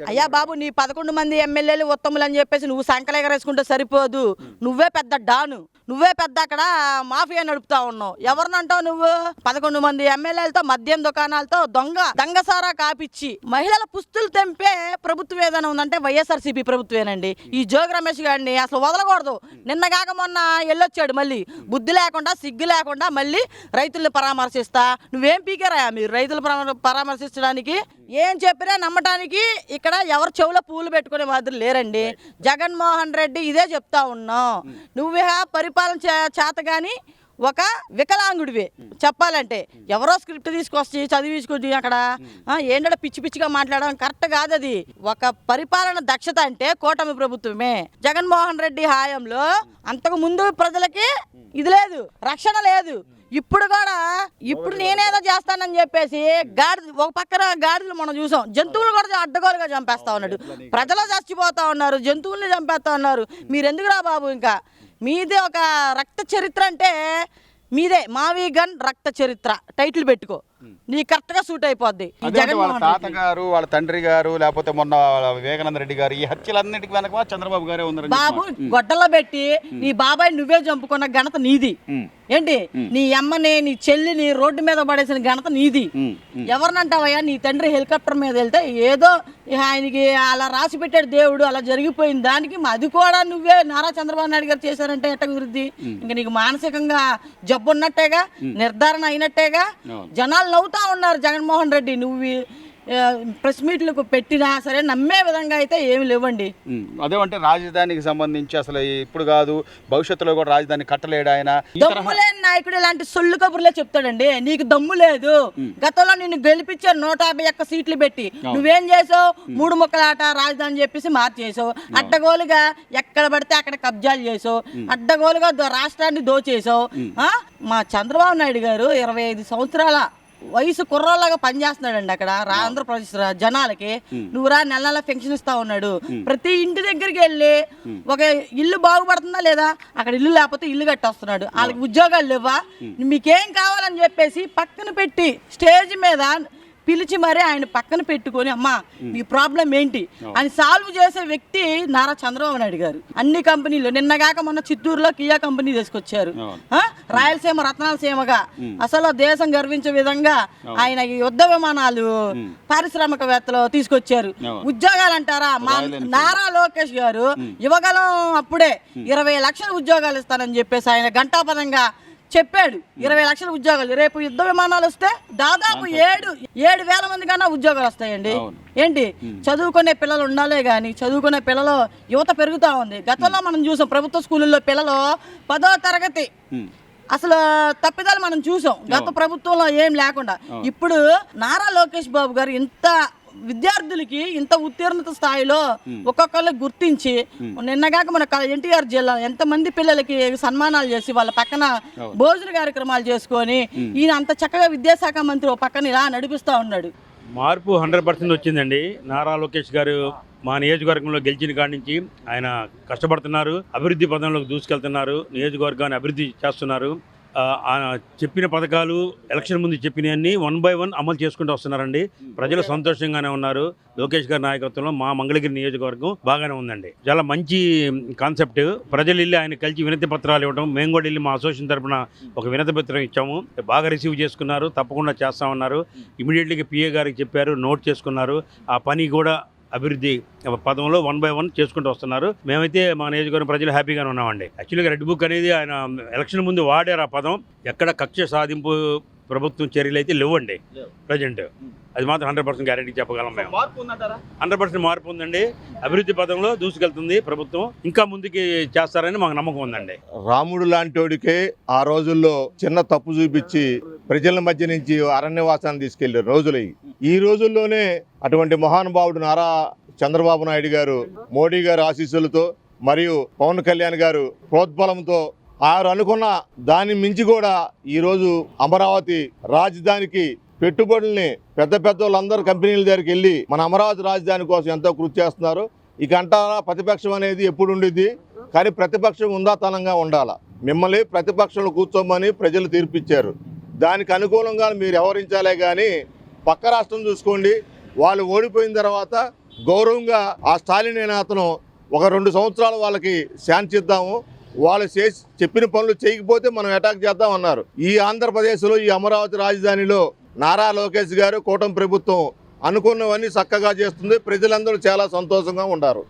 అయ్యా బాబు, నీ 11 మంది ఎమ్మెల్యేలు ఉత్తములు అని చెప్పేసి నువ్వు సంకలేగరేసుకుంటే సరిపోదు. నువ్వే పెద్ద డాను, నువ్వే పెద్ద అక్కడ మాఫియా నడుపుతా ఉన్నావు. ఎవరినంటావు నువ్వు? 11 మంది ఎమ్మెల్యేలతో మద్యం దుకాణాలతో దొంగసారా కాపిచ్చి మహిళల పుస్తులు తెంపే ప్రభుత్వం ఏదైనా ఉందంటే వైఎస్ఆర్సీపీ ప్రభుత్వేనండి. ఈ జోగి రమేష్ గారిని అసలు వదలకూడదు. నిన్నగాక మొన్న వెళ్ళొచ్చాడు, మళ్ళీ బుద్ధి లేకుండా సిగ్గు లేకుండా మళ్ళీ రైతుల్ని పరామర్శిస్తా. నువ్వేం పీకారా మీరు రైతులు పరామర్శించడానికి? ఏం చెప్పినా నమ్మటానికి ఇక్కడ ఎవరు చెవులో పూలు పెట్టుకునే మాదిరి లేరండి. జగన్మోహన్ రెడ్డి ఇదే చెప్తా ఉన్నావు. నువ్వే పరిపాలన చేత కానీ ఒక వికలాంగుడివే చెప్పాలంటే. ఎవరో స్క్రిప్ట్ తీసుకొచ్చి చదివించుకుని అక్కడ ఏంటంటే పిచ్చి పిచ్చిగా మాట్లాడడం కరెక్ట్ కాదు. అది ఒక పరిపాలన దక్షత అంటే కూటమి ప్రభుత్వమే. జగన్మోహన్ రెడ్డి హయాంలో అంతకు ముందు ప్రజలకి ఇది లేదు, రక్షణ లేదు. ఇప్పుడు నేనేదో చేస్తానని చెప్పేసి ఒక పక్కన గాడిదలు మనం చూసాం. జంతువులు కూడా అడ్డగోలుగా చంపేస్తా ఉన్నాడు. ప్రజలు చచ్చిపోతా ఉన్నారు, జంతువుల్ని చంపేస్తా ఉన్నారు. మీరెందుకురా బాబు? ఇంకా మీదే ఒక రక్త చరిత్ర అంటే మీదే మావి గన్ రక్త చరిత్ర టైటిల్ పెట్టుకో, నీ కరెక్ట్ గా సూట్ అయిపోద్ది. వాళ్ళ తాతగారు, వాళ్ళ తండ్రి గారు, లేకపోతే మొన్న వివేకానంద రెడ్డి గారు, ఈ హత్యలన్నిటికీ వెనక చంద్రబాబు గారే ఉన్నారు. బాబు గొడ్డలో పెట్టి నీ బాబాయ్ నువ్వే చంపుకున్న ఘనత నీది ఏంటి? నీ అమ్మని, నీ చెల్లిని రోడ్డు మీద పడేసిన ఘనత నీది. ఎవరినంటావయ్యా? నీ తండ్రి హెలికాప్టర్ మీద వెళ్తే ఏదో ఆయనకి అలా రాసి పెట్టాడు దేవుడు, అలా జరిగిపోయింది. దానికి అది కూడా నువ్వే నారా చంద్రబాబు నాయుడు గారు చేశారంటే ఎట్ట కుదిరిద్ది? ఇంకా నీకు మానసికంగా జబ్బు ఉన్నట్టేగా, నిర్ధారణ అయినట్టేగా. జనాలు నవ్వుతా ఉన్నారు. జగన్మోహన్ రెడ్డి నువ్వు ప్రెస్ మీట్లకు పెట్టినా సరే నమ్మే విధంగా అయితే ఏమి లేవండి. అదేమంటే రాజధానికి సంబంధించి అసలు ఇప్పుడు కాదు, భవిష్యత్తులో కూడా రాజధాని కట్టలేడు ఆయన. దమ్ము లేని నాయకుడు ఇలాంటి సొల్లు కబుర్లే చెప్తాడండి. నీకు దమ్ము లేదు. గతంలో నిన్ను గెలిపించారు 151 సీట్లు పెట్టి. నువ్వేం చేసావు? 3 ముక్కలాట రాజధాని చెప్పేసి మార్చేసావు. అడ్డగోలుగా ఎక్కడ పడితే అక్కడ కబ్జాలు చేసావు. అడ్డగోలుగా రాష్ట్రాన్ని దోచేసావు. మా చంద్రబాబు నాయుడు గారు 25 సంవత్సరాల వయసు కుర్రోళ్ళగా పనిచేస్తున్నాడండి అక్కడ ఆంధ్రప్రదేశ్ జనాలకి. నువ్వు రా, నెల నెల పెన్షన్ ఇస్తా ఉన్నాడు. ప్రతి ఇంటి దగ్గరికి వెళ్ళి ఒక ఇల్లు బాగుపడుతుందా లేదా, అక్కడ ఇల్లు లేకపోతే ఇల్లు కట్టొస్తున్నాడు. వాళ్ళకి ఉద్యోగాలు లేవా? మీకేం కావాలని చెప్పేసి పక్కన పెట్టి స్టేజ్ మీద పిలిచి మరీ ఆయన పక్కన పెట్టుకొని అమ్మా మీ ప్రాబ్లం ఏంటి అని సాల్వ్ చేసే వ్యక్తి నారా చంద్రబాబు నాయుడు గారు. అన్ని కంపెనీలు నిన్నగాక మొన్న చిత్తూరులో కియా కంపెనీ తీసుకొచ్చారు. రాయలసీమ రత్నాలసీమగా అసలు దేశం గర్వించే విధంగా ఆయన యుద్ధ విమానాలు పారిశ్రామికవేత్తలు తీసుకొచ్చారు. ఉద్యోగాలు అంటారా? మా నారా లోకేష్ గారు యువగలం అప్పుడే 20 లక్షల ఉద్యోగాలు ఇస్తానని చెప్పేసి ఆయన ఘంటాపదంగా చెప్పాడు. 20 లక్షల ఉద్యోగాలు. రేపు యుద్ధ విమానాలు వస్తే దాదాపు 7,000 మంది కన్నా ఉద్యోగాలు వస్తాయండి. ఏంటి? చదువుకునే పిల్లలు ఉండాలే గాని చదువుకునే పిల్లలు యువత పెరుగుతా ఉంది. గతంలో మనం చూసాం ప్రభుత్వ స్కూళ్ళల్లో పిల్లలు 10వ తరగతి అసలు తప్పిదాలు మనం చూసాం గత ప్రభుత్వంలో ఏం లేకుండా. ఇప్పుడు నారా లోకేష్ బాబు గారు ఇంత విద్యార్థులకి ఇంత ఉత్తీర్ణత స్థాయిలో ఒక్కొక్కళ్ళు గుర్తించి నిన్నగాక మన ఎన్టీఆర్ జిల్లా ఎంతమంది పిల్లలకి సన్మానాలు చేసి వాళ్ళ పక్కన భోజన కార్యక్రమాలు చేసుకొని ఈయన అంత చక్కగా విద్యాశాఖ మంత్రి ఒక పక్కన ఇలా నడిపిస్తూ ఉన్నాడు. మార్పు 100% వచ్చిందండి. నారా లోకేష్ గారు మా నియోజకవర్గంలో గెలిచిన కాడి నుంచి ఆయన కష్టపడుతున్నారు, అభివృద్ధి పదంలోకి దూసుకెళ్తున్నారు, నియోజకవర్గాన్ని అభివృద్ధి చేస్తున్నారు. చెప్పిన పథకాలు ఎలక్షన్ ముందు చెప్పినవన్నీ 1 by 1 అమలు చేసుకుంటూ వస్తున్నారండి. ప్రజలు సంతోషంగానే ఉన్నారు. లోకేష్ గారి నాయకత్వంలో మా మంగళగిరి నియోజకవర్గం బాగానే ఉందండి. చాలా మంచి కాన్సెప్ట్. ప్రజలు వెళ్ళి ఆయన కలిసి వినతి పత్రాలు ఇవ్వడం, మేము కూడా వెళ్ళి మా అసోసియేషన్ తరఫున ఒక వినతి పత్రం ఇచ్చాము. బాగా రిసీవ్ చేసుకున్నారు. తప్పకుండా చేస్తామన్నారు. ఇమీడియట్లీగా పిఏ గారికి చెప్పారు, నోట్ చేసుకున్నారు. ఆ పని కూడా అభివృద్ధి పదంలో 1 by 1 చేసుకుంటూ వస్తున్నారు. మేమైతే మా నియోజకవర్గం ప్రజలు హ్యాపీగానే ఉన్నామండి. యాక్చువల్గా రెడ్ బుక్ అనేది ఆయన ఎలక్షన్ ముందు వాడారు. ఆ పదం ఎక్కడ కక్ష సాధింపు ప్రభుత్వం చర్యలు అయితే లేవండి ప్రజెంట్. అది మాత్రం 100% గ్యారెంటీ చెప్పగలం. మేము 100% మార్పు ఉందండి. అభివృద్ధి పదంలో దూసుకెళ్తుంది ప్రభుత్వం. ఇంకా ముందుకి చేస్తారని మాకు నమ్మకం ఉందండి. రాముడు లాంటోడికే ఆ రోజుల్లో చిన్న తప్పు చూపించి ప్రజల మధ్య నుంచి అరణ్యవాసాన్ని తీసుకెళ్లే రోజులు. ఈ రోజుల్లోనే అటువంటి మహానుభావుడు నారా చంద్రబాబు నాయుడు గారు మోడీ గారు ఆశీస్సులతో మరియు పవన్ కళ్యాణ్ గారు ప్రోద్బలంతో ఆరు అనుకున్న దాన్ని మించి కూడా ఈరోజు అమరావతి రాజధానికి పెట్టుబడుల్ని పెద్ద వాళ్ళందరూ కంపెనీల దగ్గరికి వెళ్ళి మన అమరావతి రాజధాని కోసం ఎంతో కృషి చేస్తున్నారు. ఇక అంటారా ప్రతిపక్షం అనేది ఎప్పుడు ఉండిద్ది, కానీ ప్రతిపక్షం ఉందాతనంగా ఉండాల. మిమ్మల్ని ప్రతిపక్షంలో కూర్చోమని ప్రజలు తీర్పిచ్చారు. దానికి అనుకూలంగా మీరు వ్యవహరించాలే కానీ పక్క రాష్ట్రం చూసుకోండి, వాళ్ళు ఓడిపోయిన తర్వాత గౌరవంగా ఆ స్టాలిన్ అనే అతను ఒక 2 సంవత్సరాలు వాళ్ళకి ఛాన్స్ ఇద్దాము, వాళ్ళు చేసి చెప్పిన పనులు చేయకపోతే మనం అటాక్ చేద్దాం అన్నారు. ఈ ఆంధ్రప్రదేశ్లో ఈ అమరావతి రాజధానిలో నారా లోకేష్ గారు కూటమి ప్రభుత్వం అనుకున్నవన్నీ చక్కగా చేస్తుంది. ప్రజలందరూ చాలా సంతోషంగా ఉన్నారు.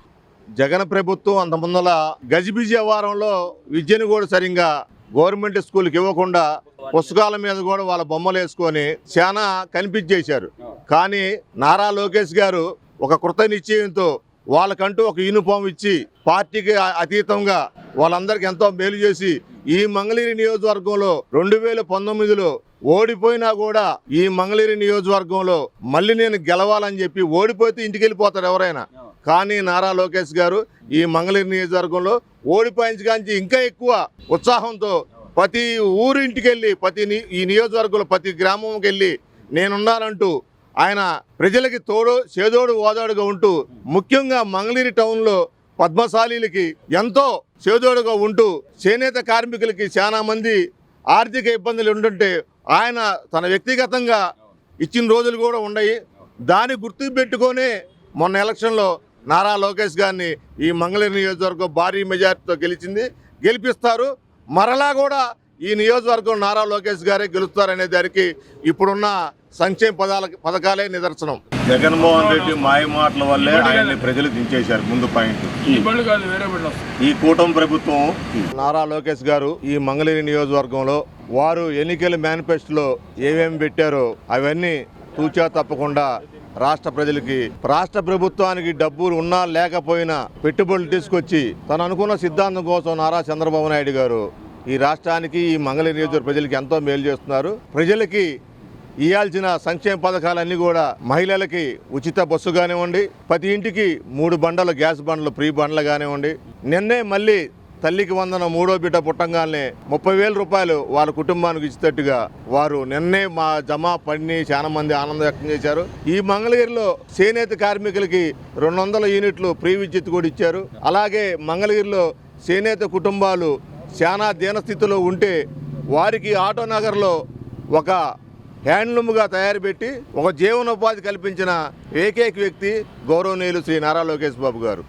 జగన్ ప్రభుత్వం అంత ముందల గజిబిజి వ్యవహారంలో విద్యను కూడా సరిగ్గా గవర్నమెంట్ స్కూల్కి ఇవ్వకుండా పుస్తకాల మీద కూడా వాళ్ళ బొమ్మలు వేసుకొని చాలా కనిపించేశారు. కానీ నారా లోకేష్ గారు ఒక కృత నిశ్చయంతో వాళ్ళకంటూ ఒక యూనిఫామ్ ఇచ్చి పార్టీకి అతీతంగా వాళ్ళందరికీ ఎంతో మేలు చేసి ఈ మంగళగిరి నియోజకవర్గంలో 2019లో ఓడిపోయినా కూడా ఈ మంగళగిరి నియోజకవర్గంలో మళ్ళీ నేను గెలవాలని చెప్పి, ఓడిపోతే ఇంటికి వెళ్ళిపోతారు ఎవరైనా, కానీ నారా లోకేష్ గారు ఈ మంగళగిరి నియోజకవర్గంలో ఓడిపోయించడానికి ఇంకా ఎక్కువ ఉత్సాహంతో ప్రతి ఊరింటికి వెళ్ళి ఈ నియోజకవర్గంలో ప్రతి గ్రామంకి వెళ్ళి నేనున్నానంటూ ఆయన ప్రజలకి తోడు చేదోడు ఓదాడుగా ఉంటూ, ముఖ్యంగా మంగళగిరి టౌన్లో పద్మశాలీలకి ఎంతో చేదోడుగా ఉంటూ చేనేత కార్మికులకి చాలా మంది ఆర్థిక ఇబ్బందులు ఉంటుంటే ఆయన తన వ్యక్తిగతంగా ఇచ్చిన రోజులు కూడా ఉన్నాయి. దాన్ని గుర్తు పెట్టుకొని మొన్న ఎలక్షన్లో నారా లోకేష్ గారిని ఈ మంగళగిరి నియోజకవర్గం భారీ మెజార్టీతో గెలిపిస్తారు. మరలా కూడా ఈ నియోజకవర్గం నారా లోకేష్ గారే గెలుస్తారనే దానికి ఇప్పుడున్న సంక్షేమ పథకాలే నిదర్శనం. జగన్మోహన్ రెడ్డి మాయ మాటల వల్లే ఆయన్ని ప్రజలు దించేశారు. ముందు పాయింట్, ఈ కూటమి ప్రభుత్వం నారా లోకేష్ గారు ఈ మంగళగిరి నియోజకవర్గంలో వారు ఎన్నికల మేనిఫెస్టోలో ఏమేమి పెట్టారో అవన్నీ తూచా తప్పకుండా రాష్ట్ర ప్రజలకి, రాష్ట్ర ప్రభుత్వానికి డబ్బులు ఉన్నా లేకపోయినా పెట్టుబడులు తీసుకొచ్చి తను అనుకున్న సిద్ధాంతం కోసం నారా చంద్రబాబు నాయుడు గారు ఈ రాష్ట్రానికి, ఈ మంగళగిరి నియోజకవర్గ ప్రజలకి ఎంతో మేలు చేస్తున్నారు. ప్రజలకి ఇవ్వాల్సిన సంక్షేమ పథకాలన్నీ కూడా మహిళలకి ఉచిత బస్సు కానివ్వండి, ప్రతి ఇంటికి 3 బండలు గ్యాస్ బండ్లు ఫ్రీ బండ్లు కానివ్వండి, నిన్నే మళ్ళీ తల్లికి వందన 3వ బిడ్డ పుట్టంగానే 30,000 రూపాయలు వాళ్ళ కుటుంబానికి ఇచ్చేటట్టుగా వారు నిన్నే మా జమా పడిని చాలా మంది ఆనందం వ్యక్తం చేశారు. ఈ మంగళగిరిలో చేనేత కార్మికులకి 200 యూనిట్లు ఫ్రీ విద్యుత్ కూడా ఇచ్చారు. అలాగే మంగళగిరిలో చేనేత కుటుంబాలు చాలా దీనస్థితిలో ఉంటే వారికి ఆటో నగర్లో ఒక హ్యాండ్లూమ్గా తయారు పెట్టి ఒక జీవనోపాధి కల్పించిన ఏకైక వ్యక్తి గౌరవనీయులు శ్రీ నారా లోకేష్ బాబు గారు.